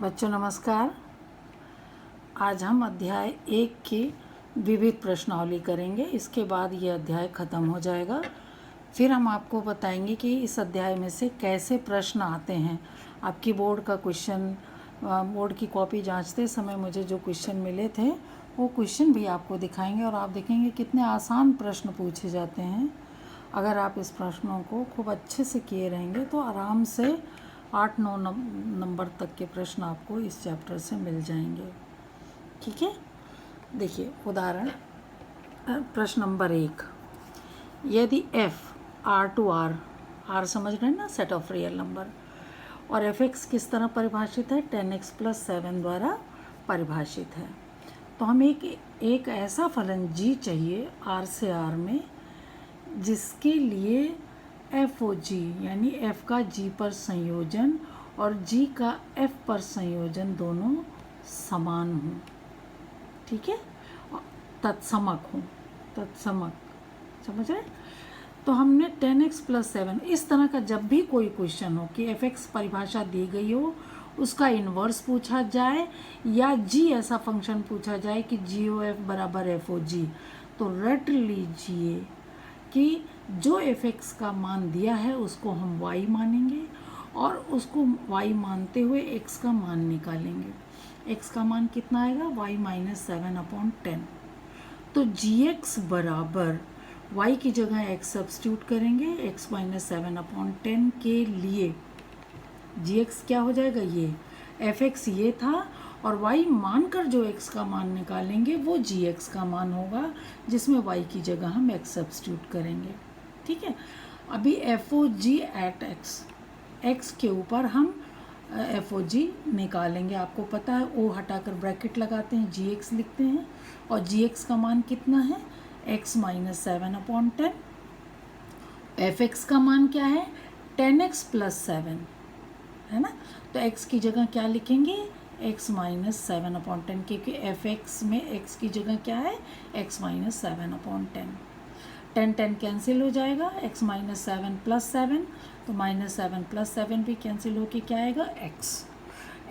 बच्चों नमस्कार। आज हम अध्याय 1 की विविध प्रश्नावली करेंगे। इसके बाद ये अध्याय ख़त्म हो जाएगा। फिर हम आपको बताएंगे कि इस अध्याय में से कैसे प्रश्न आते हैं। आपकी बोर्ड का क्वेश्चन, बोर्ड की कॉपी जांचते समय मुझे जो क्वेश्चन मिले थे वो क्वेश्चन भी आपको दिखाएंगे और आप देखेंगे कितने आसान प्रश्न पूछे जाते हैं। अगर आप इस प्रश्नों को खूब अच्छे से किए रहेंगे तो आराम से 8-9 नंबर तक के प्रश्न आपको इस चैप्टर से मिल जाएंगे। ठीक है, देखिए उदाहरण प्रश्न नंबर 1। यदि f r टू r समझ रहे हैं ना, सेट ऑफ रियल नंबर, और f(x) किस तरह परिभाषित है, 10x + 7 द्वारा परिभाषित है, तो हम एक ऐसा फलन g चाहिए r से r में जिसके लिए f और g यानी f का g पर संयोजन और g का f पर संयोजन दोनों समान हों। ठीक है, तत्समक हों, तत्समक, समझ रहे। तो हमने 10x + 7 इस तरह का जब भी कोई क्वेश्चन हो कि f(x) परिभाषा दी गई हो, उसका इन्वर्स पूछा जाए या g ऐसा फंक्शन पूछा जाए कि g(f) = f (g), तो रट लीजिए कि जो f(x) का मान दिया है उसको हम y मानेंगे और उसको y मानते हुए x का मान निकालेंगे। x का मान कितना आएगा, y - 7/10। तो gx बराबर y की जगह x सब्स्टिट्यूट करेंगे, x - 7/10 के लिए gx क्या हो जाएगा, ये f(x) ये था और y मानकर जो x का मान निकालेंगे वो gx का मान होगा, जिसमें y की जगह हम x सब्स्टिट्यूट करेंगे। ठीक है, अभी f(g) एट x के ऊपर हम f(g) निकालेंगे। आपको पता है o हटाकर ब्रैकेट लगाते हैं, gx लिखते हैं और gx का मान कितना है, x - 7/10। f(x) का मान क्या है, 10x + 7 है ना, तो x की जगह क्या लिखेंगे, x - 7/10, क्योंकि f(x) में x की जगह क्या है, x - 7/10। 10 कैंसिल हो जाएगा, x - 7 + 7, तो -7 + 7 भी कैंसिल होके क्या आएगा,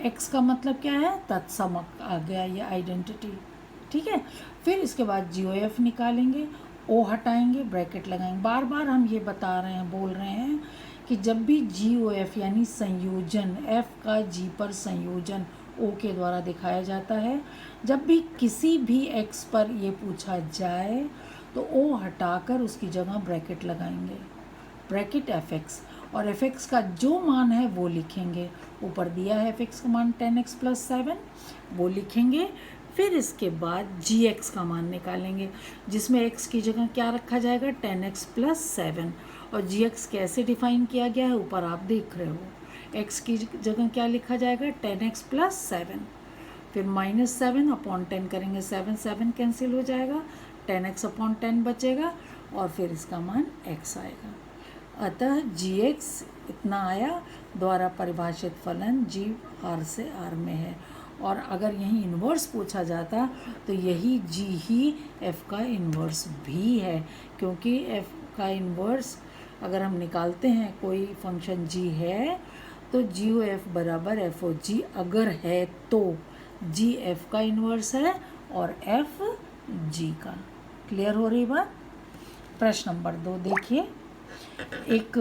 x का मतलब क्या है, तत्समक आ गया ये आइडेंटिटी। ठीक है, फिर इसके बाद GOF निकालेंगे, o हटाएंगे, ब्रैकेट लगाएंगे। बार बार हम ये बता रहे हैं, बोल रहे हैं कि जब भी GOF यानी संयोजन, f का g पर संयोजन o के द्वारा दिखाया जाता है, जब भी किसी भी x पर ये पूछा जाए तो o हटाकर उसकी जगह ब्रैकेट लगाएंगे, ब्रैकेट f(x), और f(x) का जो मान है वो लिखेंगे। ऊपर दिया है f(x) का मान 10x + 7, वो लिखेंगे। फिर इसके बाद gx का मान निकालेंगे, जिसमें x की जगह क्या रखा जाएगा, 10x + 7, और gx कैसे डिफाइन किया गया है ऊपर आप देख रहे हो। x की जगह क्या लिखा जाएगा, 10x + 7, फिर -7/10 करेंगे, 7 कैंसिल हो जाएगा, 10x/10 बचेगा और फिर इसका मान x आएगा। अतः gx इतना आया, द्वारा परिभाषित फलन g r से r में है। और अगर यही इन्वर्स पूछा जाता तो यही g ही f का इन्वर्स भी है, क्योंकि f का इन्वर्स अगर हम निकालते हैं, कोई फंक्शन g है तो GOF = f और g अगर है तो g f का इन्वर्स है और f g का। क्लियर हो रही बात। प्रश्न नंबर 2 देखिए, एक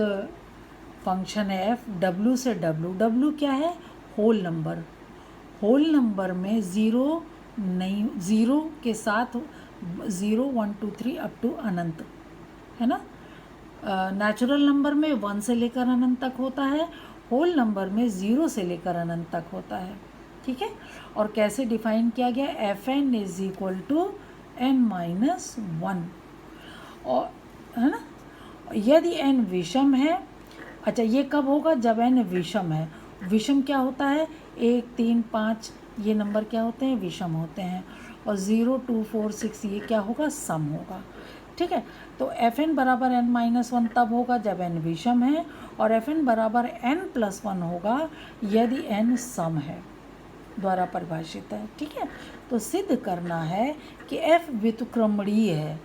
फंक्शन है f, w से w क्या है, होल नंबर। होल नंबर में ज़ीरो के साथ 0 1 2 3 अप टू अनंत है ना। नेचुरल नंबर में 1 से लेकर अनंत तक होता है, होल नंबर में 0 से लेकर अनंत तक होता है। ठीक है, और कैसे डिफाइन किया गया, fn = n-1, और है ना। यदि n विषम है, अच्छा ये कब होगा, जब n विषम है। विषम क्या होता है, 1 3 5 ये नंबर क्या होते हैं, विषम होते हैं, और 0 2 4 6 ये क्या होगा, सम होगा। ठीक है, तो fn = n-1 तब होगा जब n विषम है, और fn = n+1 होगा यदि n सम है, द्वारा परिभाषित है। ठीक है, तो सिद्ध करना है कि f व्युत्क्रमणीय है।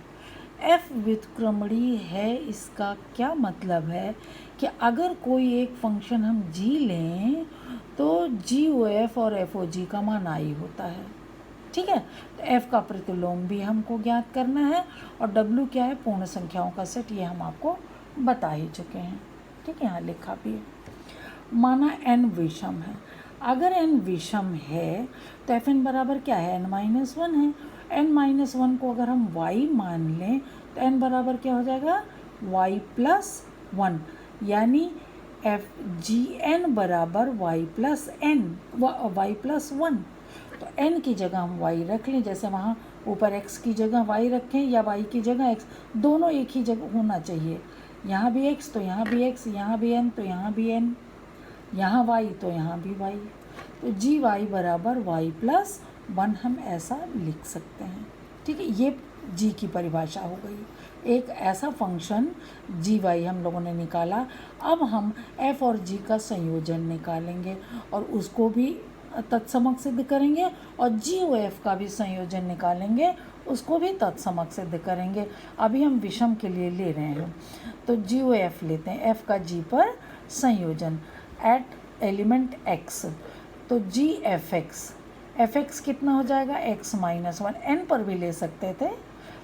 एफ व्युत्क्रमणीय है, इसका क्या मतलब है कि अगर कोई एक फंक्शन हम g लें तो GOF और FOG का मान i होता है। ठीक है, तो f का प्रतिलोम भी हमको ज्ञात करना है और w क्या है, पूर्ण संख्याओं का सेट, ये हम आपको बता ही चुके हैं। ठीक है, यहाँ लिखा भी है। माना n विषम है, अगर n विषम है तो fn बराबर क्या है, n-1 है। n-1 को अगर हम y मान लें तो n बराबर क्या हो जाएगा, y+1, यानी FGN बराबर y+1। तो n की जगह हम y रख लें, जैसे वहाँ ऊपर x की जगह y रखें या y की जगह x, दोनोँ एक ही जगह होना चाहिए। यहाँ भी x तो यहाँ भी x, यहाँ भी n तो यहाँ भी n, यहाँ y तो यहाँ भी y, तो GY बराबर y+1 हम ऐसा लिख सकते हैं। ठीक है, ये g की परिभाषा हो गई। एक ऐसा फंक्शन GY हम लोगों ने निकाला। अब हम f और g का संयोजन निकालेंगे और उसको भी तत्समक सिद्ध करेंगे और GOF का भी संयोजन निकालेंगे, उसको भी तत्समक सिद्ध करेंगे। अभी हम विषम के लिए ले रहे हैं तो GOF लेते हैं, f का g पर संयोजन एट एलिमेंट x, तो GFX कितना हो जाएगा, x-1। n पर भी ले सकते थे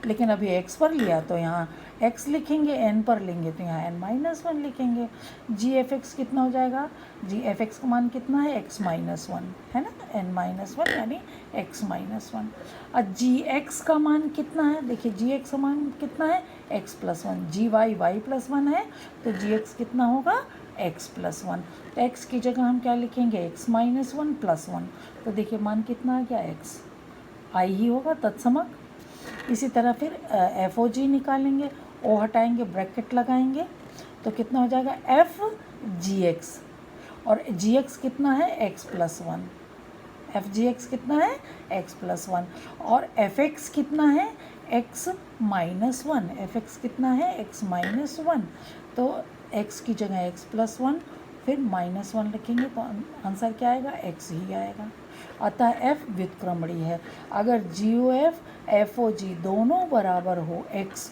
लेकिन अभी x पर लिया तो यहाँ x लिखेंगे, n पर लेंगे तो यहाँ n-1 लिखेंगे। GFX कितना हो जाएगा, GFX का मान कितना है, x-1 है ना, n-1 यानी x-1। और GX का मान कितना है, देखिए GX का मान कितना है, x+1। GY y+1 है तो GX कितना होगा, x+1। तो x की जगह हम क्या लिखेंगे, x-1+1। तो देखिए मान कितना आ गया, x i ही होगा तत्समक। इसी तरह फिर FOG निकालेंगे, ओ हटाएंगे, ब्रैकेट लगाएंगे तो कितना हो जाएगा, FGX, और GX कितना है, x+1। FGX कितना है, x+1, और FX कितना है, x-1। FX कितना है, x-1, तो x की जगह x+1 फिर -1 लिखेंगे तो आंसर क्या आएगा, x ही आएगा। अतः f व्युत्क्रमणीय है। अगर GOF FOG दोनों बराबर हो x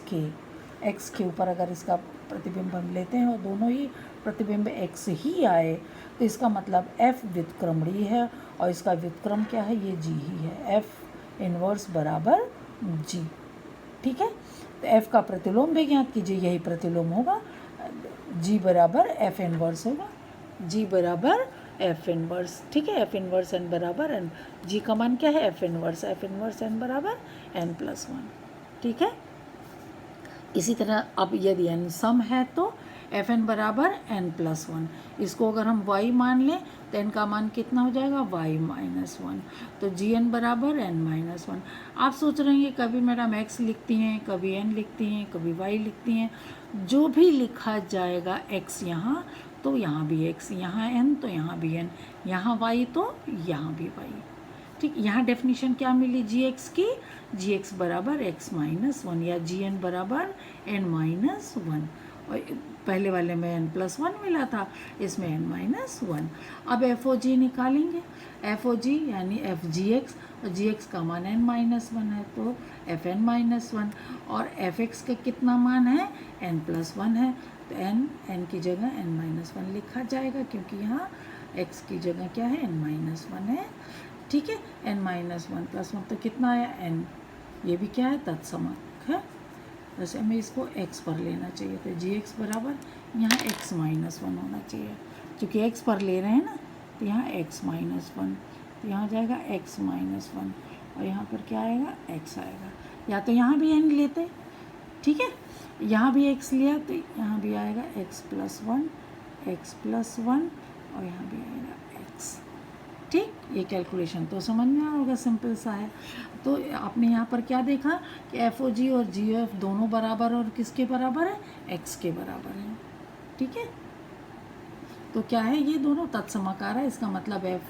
के ऊपर अगर इसका प्रतिबिंब हम लेते हैं और दोनों ही प्रतिबिंब x ही आए तो इसका मतलब f व्युत्क्रमणीय है और इसका व्युत्क्रम क्या है, ये g ही है, f इनवर्स बराबर g। ठीक है, तो f का प्रतिलोम भी ज्ञात कीजिए, यही प्रतिलोम होगा, g बराबर f इनवर्स होगा, g बराबर f इनवर्स। ठीक है, f इनवर्स n बराबर n, g का मान क्या है, f इनवर्स n बराबर n+1। ठीक है, इसी तरह अब यदि n सम है तो fn बराबर n+1, इसको अगर हम y मान लें तो n का मान कितना हो जाएगा, y-1, तो gn बराबर n-1। आप सोच रहे हैं कभी मैडम x लिखती हैं, कभी n लिखती हैं, कभी y लिखती हैं, जो भी लिखा जाएगा x यहाँ तो यहाँ भी x, यहाँ n तो यहाँ भी n, यहाँ y तो यहाँ भी y। ठीक, यहाँ डेफिनेशन क्या मिली gx की, gx बराबर x-1 या gn बराबर n-1, और पहले वाले में n+1 मिला था, इसमें n-1। अब FOG निकालेंगे, FOG यानी FGX, और GX का मान n-1 है तो FN-1, और FX का कितना मान है, n+1 है तो n की जगह n-1 लिखा जाएगा क्योंकि यहाँ x की जगह क्या है, n-1 है। ठीक है, n-1+1 तो कितना आया, n, ये भी क्या है, तत्समक है, वैसे हमें इसको x पर लेना चाहिए तो GX बराबर यहाँ x-1 होना चाहिए, क्योंकि x पर ले रहे हैं ना तो यहाँ x-1, तो यहाँ जाएगा x-1 और यहाँ पर क्या आएगा, x आएगा, या तो यहाँ भी n लेते। ठीक है, यहाँ भी x लिया तो यहाँ भी आएगा x+1 और यहाँ भी आएगा x। ठीक, ये कैलकुलेशन तो समझ में आया होगा, सिंपल सा है। तो आपने यहाँ पर क्या देखा कि FOG और GOF दोनों बराबर और किसके बराबर है, x के बराबर है। ठीक है, तो क्या है, ये दोनों तत्समकार है, इसका मतलब f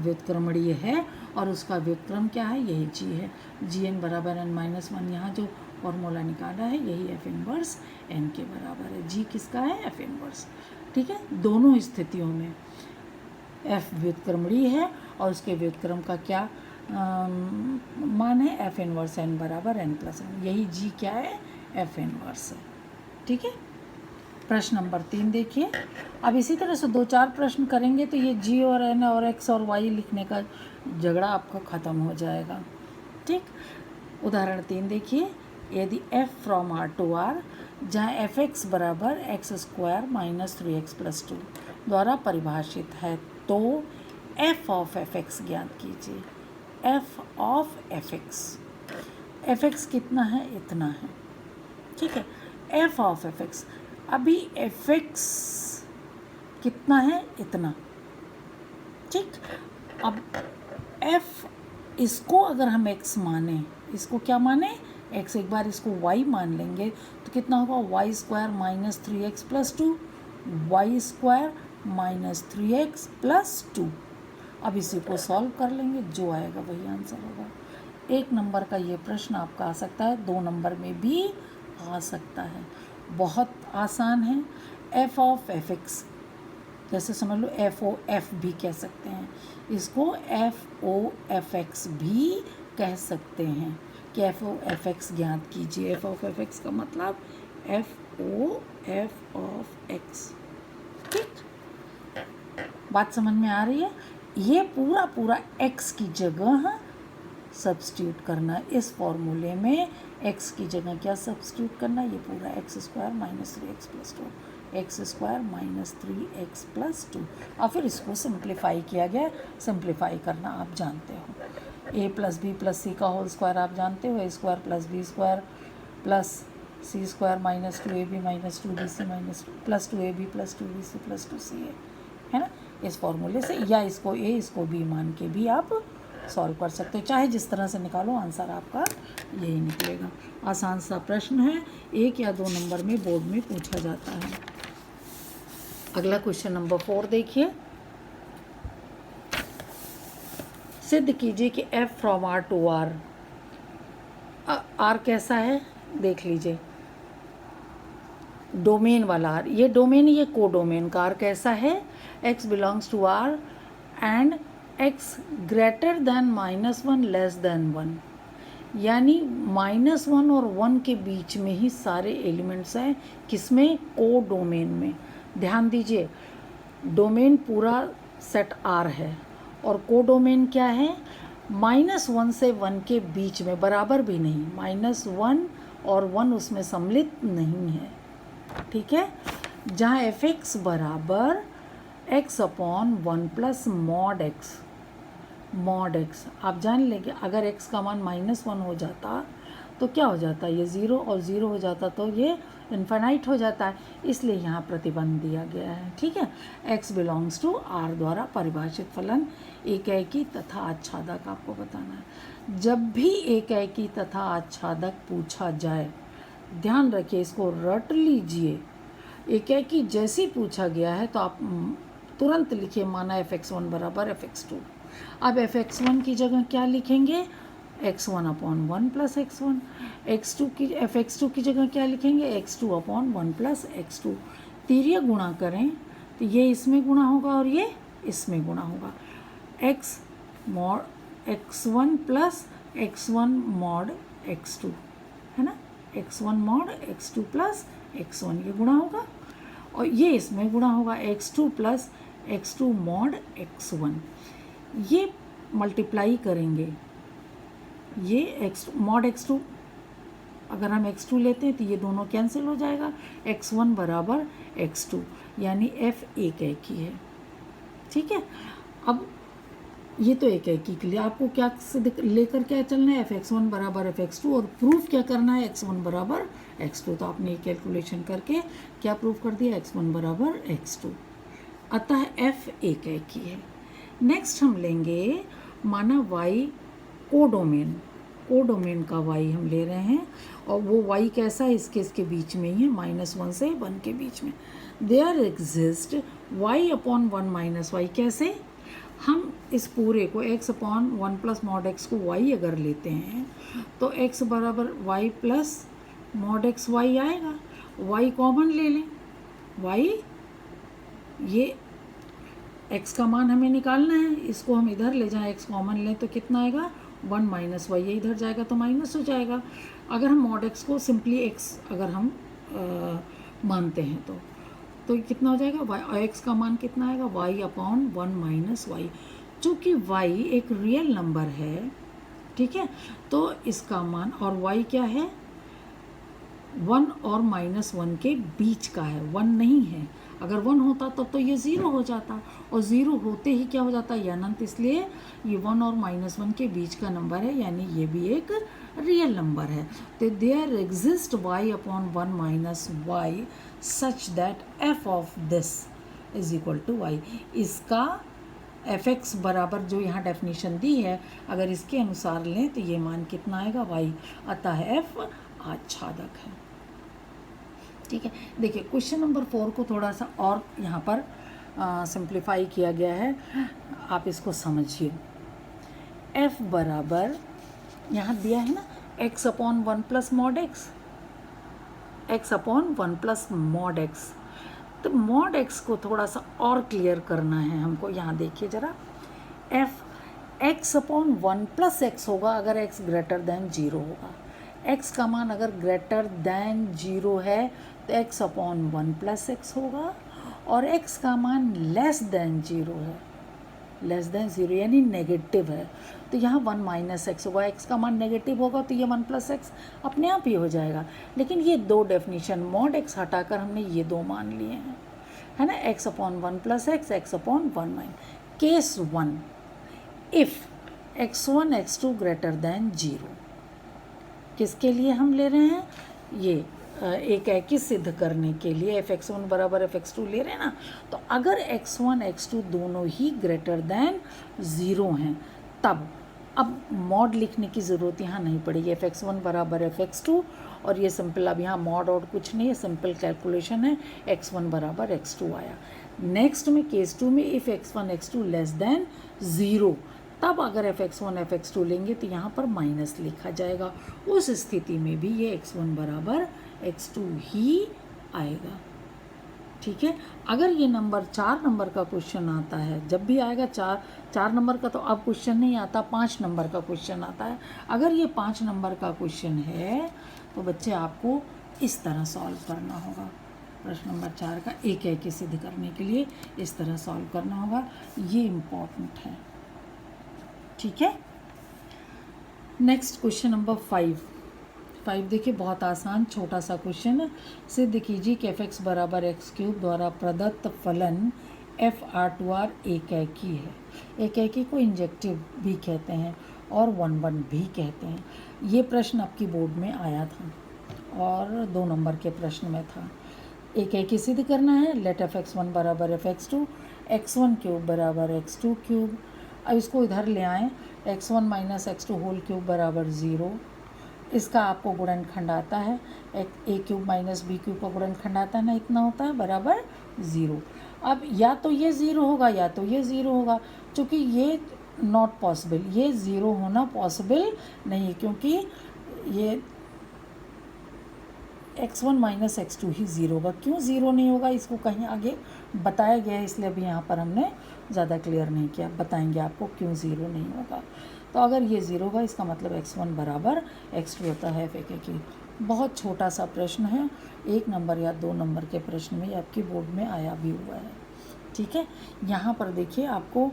व्युत्क्रमणीय है और उसका व्युत्क्रम क्या है, यही g है, gn बराबर n-1। यहाँ जो फॉर्मूला निकाला है यही f इनवर्स n के बराबर है, g किसका है, f इनवर्स। ठीक है, दोनों स्थितियों में f व्युत्क्रमणीय है और उसके व्युत्क्रम का क्या मान है एफ इनवर्स एन बराबर एन प्लस एन, यही जी क्या है, एफ इनवर्स है। ठीक है, प्रश्न नंबर 3 देखिए। अब इसी तरह से 2-4 प्रश्न करेंगे तो ये जी और एन और एक्स और वाई लिखने का झगड़ा आपका ख़त्म हो जाएगा। ठीक, उदाहरण 3 देखिए। यदि f from r to r जहाँ एफ एक्स बराबर X square minus 3x plus 2 द्वारा परिभाषित है तो f ऑफ एफ एक्स ज्ञात कीजिए। f ऑफ एफ एक्स कितना है, इतना है। ठीक है, f ऑफ एफ एक्स, अभी एफ एक्स कितना है, इतना। ठीक, अब f इसको अगर हम x माने, इसको क्या माने, x, एक बार इसको y मान लेंगे तो कितना होगा, Y square minus 3x plus 2, Y square minus 3x plus 2। अब इसी को सॉल्व कर लेंगे, जो आएगा वही आंसर होगा। 1 नंबर का ये प्रश्न आपका आ सकता है, 2 नंबर में भी आ सकता है। बहुत आसान है। f ऑफ एफ एक्स, जैसे समझ लो एफ ओ एफ भी कह सकते हैं, इसको एफ ओ एफ एक्स भी कह सकते हैं कि एफ ओ एफ एक्स ज्ञात कीजिए। एफ ऑफ एफ एक्स का मतलब F O F of X. ठीक, बात समझ में आ रही है। ये पूरा एक्स की जगह सब्स्टिट्यूट करना, इस फॉर्मूले में एक्स की जगह क्या सब्स्टिट्यूट करना, ये पूरा x square minus 3x plus 2, x square minus 3x plus 2, और फिर इसको सिंप्लीफाई किया गया। सिंप्लीफाई करना आप जानते हो, a plus B plus C का होल स्क्वायर आप जानते हो, a square plus B square plus C square minus 2ab minus 2bc minus plus 2ab plus 2bc plus 2ca है ना। इस फॉर्मूले से, या इसको a इसको b मान के भी आप सॉल्व कर सकते हो, चाहे जिस तरह से निकालो आंसर आपका यही निकलेगा। आसान सा प्रश्न है, 1 या 2 नंबर में बोर्ड में पूछा जाता है। अगला क्वेश्चन नंबर 4 देखिए। सिद्ध कीजिए कि f from r to r, r कैसा है देख लीजिए, डोमेन वाला r, ये डोमेन, ये को डोमेन का r कैसा है, x belongs to r and x greater than -1 less than 1, यानी -1 और 1 के बीच में ही सारे एलिमेंट्स हैं, किसमें, को डोमेन में। ध्यान दीजिए, डोमेन पूरा सेट R है और को डोमेन क्या है, -1 से 1 के बीच में, बराबर भी नहीं, -1 और 1 उसमें सम्मिलित नहीं है। ठीक है, जहाँ एफ एक्स बराबर x upon 1 plus mod x, आप जान लेंगे अगर x का मान -1 हो जाता तो क्या हो जाता, ये 0 और 0 हो जाता तो ये इन्फिनाइट हो जाता है, इसलिए यहाँ प्रतिबंध दिया गया है। ठीक है, x बिलोंग्स टू r द्वारा परिभाषित फलन एकाएकी तथा आच्छादक आपको बताना है। जब भी एकाएकी तथा आच्छादक पूछा जाए, ध्यान रखिए, इसको रट लीजिए। एकाएकी जैसे ही पूछा गया है तो आप तुरंत लिखिए, माना fx1 बराबर fx2। अब fx1 की जगह क्या लिखेंगे, x1 upon 1 plus x1। x2 की, fx2 की जगह क्या लिखेंगे, x2 अपॉन 1 प्लस x2। तीर्य गुणा करें तो ये इसमें गुणा होगा और ये इसमें गुणा होगा, x mod x1 plus x1 mod x2 है ना, x1 mod x2 plus x1 ये गुणा होगा, और ये इसमें गुणा होगा, x2 plus x2 mod x1। ये मल्टीप्लाई करेंगे, ये x मॉड x2, अगर हम x2 लेते हैं तो ये दोनों कैंसिल हो जाएगा, x1 बराबर x2, यानी f एकाएकी है। ठीक है, अब ये तो एकाएकी के लिए आपको क्या लेकर क्या चलना है, fx1 बराबर fx2, और प्रूफ क्या करना है, x1 बराबर x2। तो आपने ये कैलकुलेशन करके क्या प्रूफ कर दिया, x1 बराबर x2, अतः f एकाएकी है। नेक्स्ट हम लेंगे, माना y को डोमेन का y हम ले रहे हैं, और वो y कैसा है, इसके बीच में ही है, -1 से 1 के बीच में। There exist y upon 1 minus Y, कैसे, हम इस पूरे को x upon 1 plus mod x को y अगर लेते हैं तो x बराबर y plus mod x y आएगा, y कॉमन ले लें, y ये x का मान हमें निकालना है, इसको हम इधर ले जाएं, x कॉमन लें तो कितना आएगा 1 माइनस वाई, ये इधर जाएगा तो माइनस हो जाएगा। अगर हम मॉड x को सिंपली x अगर हम मानते हैं तो ये कितना हो जाएगा y, x का मान कितना आएगा y अपॉन 1 माइनस वाई। चूँकि y एक रियल नंबर है, ठीक है, तो इसका मान, और y क्या है 1 और -1 के बीच का है, 1 नहीं है। अगर 1 होता तब तो ये 0 हो जाता, और 0 होते ही क्या हो जाता है, ये अनंत, इसलिए ये 1 और -1 के बीच का नंबर है, यानी ये भी एक रियल नंबर है। तो there exist y upon 1 minus Y such that f of this is equal to y। इसका fx बराबर जो यहाँ डेफिनेशन दी है, अगर इसके अनुसार लें तो ये मान कितना आएगा y, अतः f आच्छादक है। ठीक है, देखिए क्वेश्चन नंबर 4 को थोड़ा सा और यहाँ पर सिंप्लीफाई किया गया है, आप इसको समझिए। f बराबर यहाँ दिया है ना x upon 1 plus mod x, x upon 1 plus mod x। तो मॉड x को थोड़ा सा और क्लियर करना है हमको। यहाँ देखिए ज़रा, f x upon 1 plus x होगा अगर x ग्रेटर देन 0 होगा। x का मान अगर ग्रेटर देन 0 है तो x अपॉन 1 प्लस x होगा, और x का मान लेस देन 0 है, लेस देन 0 यानी नेगेटिव है, तो यहाँ 1 माइनस एक्स होगा। x का मान नेगेटिव होगा तो ये 1 प्लस एक्स अपने आप ही हो जाएगा। लेकिन ये दो डेफिनेशन मॉड x हटाकर हमने ये दो मान लिए हैं, है ना, x upon 1 plus x, x upon 1 minus. Case 1, if x1 x2 greater than 0, किसके लिए हम ले रहे हैं, ये एक एकी सिद्ध करने के लिए f(x1) बराबर f(x2) ले रहे हैं ना। तो अगर x1 x2 दोनों ही ग्रेटर देन 0 हैं, तब अब मॉड लिखने की ज़रूरत यहाँ नहीं पड़ेगी। f(x1) बराबर f(x2), और ये सिंपल, अब यहाँ मॉड और कुछ नहीं है, सिंपल कैलकुलेशन है, x1 बराबर x2 आया। नेक्स्ट में केस 2 में if x1 x2 less than 0, तब अगर f(x1) f(x2) लेंगे तो यहाँ पर माइनस लिखा जाएगा। उस स्थिति में भी ये x1 बराबर x2 ही आएगा। ठीक है, अगर ये नंबर 4 नंबर का क्वेश्चन आता है, जब भी आएगा 4 नंबर का तो अब क्वेश्चन नहीं आता, 5 नंबर का क्वेश्चन आता है। अगर ये 5 नंबर का क्वेश्चन है तो बच्चे आपको इस तरह सॉल्व करना होगा। प्रश्न नंबर 4 का एक एक सिद्ध करने के लिए इस तरह सॉल्व करना होगा, ये इम्पोर्टेंट है। ठीक है, नेक्स्ट क्वेश्चन नंबर 5 देखिए, बहुत आसान छोटा सा क्वेश्चन है। सिद्ध कीजिए कि f(x) बराबर x³ द्वारा प्रदत्त फलन f(r2r) एकैकी है। एकैकी को इंजेक्टिव भी कहते हैं और 1 भी कहते हैं। ये प्रश्न आपकी बोर्ड में आया था और 2 नंबर के प्रश्न में था। एकैकी सिद्ध करना है, लेट f(x1) बराबर f(x2), x1³ बराबर x2³। अब इसको इधर ले आएँ, x1 minus x2 whole cube बराबर 0। इसका आपको गुणनखंड आता है, a³ माइनस b³ का गुणनखंड आता है ना, इतना होता है बराबर 0। अब या तो ये 0 होगा या तो ये 0 होगा, क्योंकि ये नॉट पॉसिबल, ये 0 होना पॉसिबल नहीं है, क्योंकि ये x1 माइनस x2 ही 0 होगा। क्यों 0 नहीं होगा इसको कहीं आगे बताया गया है, इसलिए अभी यहाँ पर हमने ज़्यादा क्लियर नहीं किया, बताएंगे आपको क्यों 0 नहीं होगा। तो अगर ये 0 होगा इसका मतलब x1 बराबर x2 होता है f(एक)। बहुत छोटा सा प्रश्न है, 1 नंबर या 2 नंबर के प्रश्न में आपकी बोर्ड में आया भी हुआ है। ठीक है, यहाँ पर देखिए आपको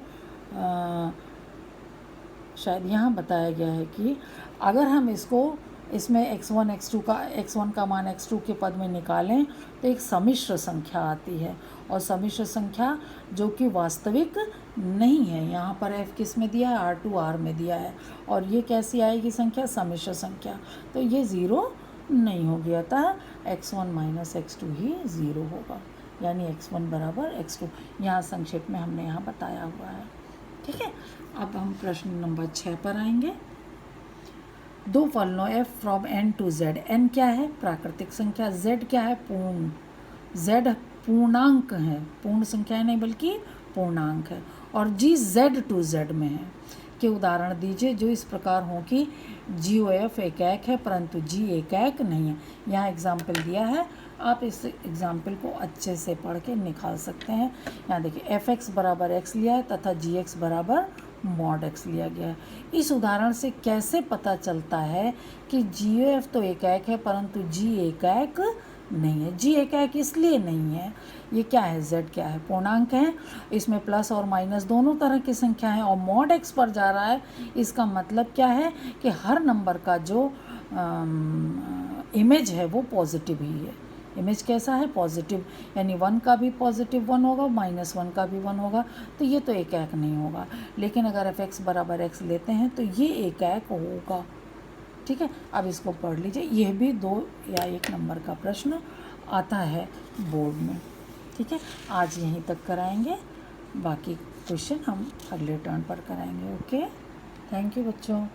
शायद यहाँ बताया गया है कि अगर हम इसमें x1 का मान x2 के पद में निकालें तो एक सम्मिश्र संख्या आती है, और सम्मिश्र संख्या जो कि वास्तविक नहीं है। यहाँ पर f किस में दिया है, r2r में दिया है, और ये कैसी आएगी संख्या, सम्मिश्र संख्या, तो ये 0 नहीं हो गया था, x1 माइनस x2 ही 0 होगा, यानी x1 बराबर x2। यहाँ संक्षेप में हमने यहाँ बताया हुआ है। ठीक है, अब हम प्रश्न नंबर 6 पर आएंगे। 2 फलनों f from n to z, n क्या है, प्राकृतिक संख्या, z क्या है, पूर्ण, z पूर्णांक है, पूर्ण संख्या नहीं बल्कि पूर्णांक है, और g z टू z में है। के उदाहरण दीजिए जो इस प्रकार हों कि GOF एक है परंतु G एक नहीं है। यहाँ एग्जाम्पल दिया है, आप इस एग्जाम्पल को अच्छे से पढ़ के निकाल सकते हैं। यहाँ देखिए fx बराबर x लिया है तथा gx बराबर mod x लिया गया है। इस उदाहरण से कैसे पता चलता है कि GOF तो एक है परंतु G एक नहीं है। G एक इसलिए नहीं है, ये क्या है, Z क्या है, पूर्णांक है, इसमें प्लस और माइनस दोनों तरह की संख्या है और मॉड x पर जा रहा है। इसका मतलब क्या है कि हर नंबर का जो इमेज है वो पॉजिटिव ही है। इमेज कैसा है, पॉजिटिव, यानी 1 का भी पॉजिटिव 1 होगा, -1 का भी 1 होगा, तो ये तो एक नहीं होगा। लेकिन अगर fx बराबर x लेते हैं तो ये एक होगा। ठीक है, अब इसको पढ़ लीजिए, यह भी 2 या 1 नंबर का प्रश्न आता है बोर्ड में। ठीक है, आज यहीं तक कराएंगे, बाकी क्वेश्चन हम अगले टर्न पर कराएंगे। ओके, थैंक यू बच्चों।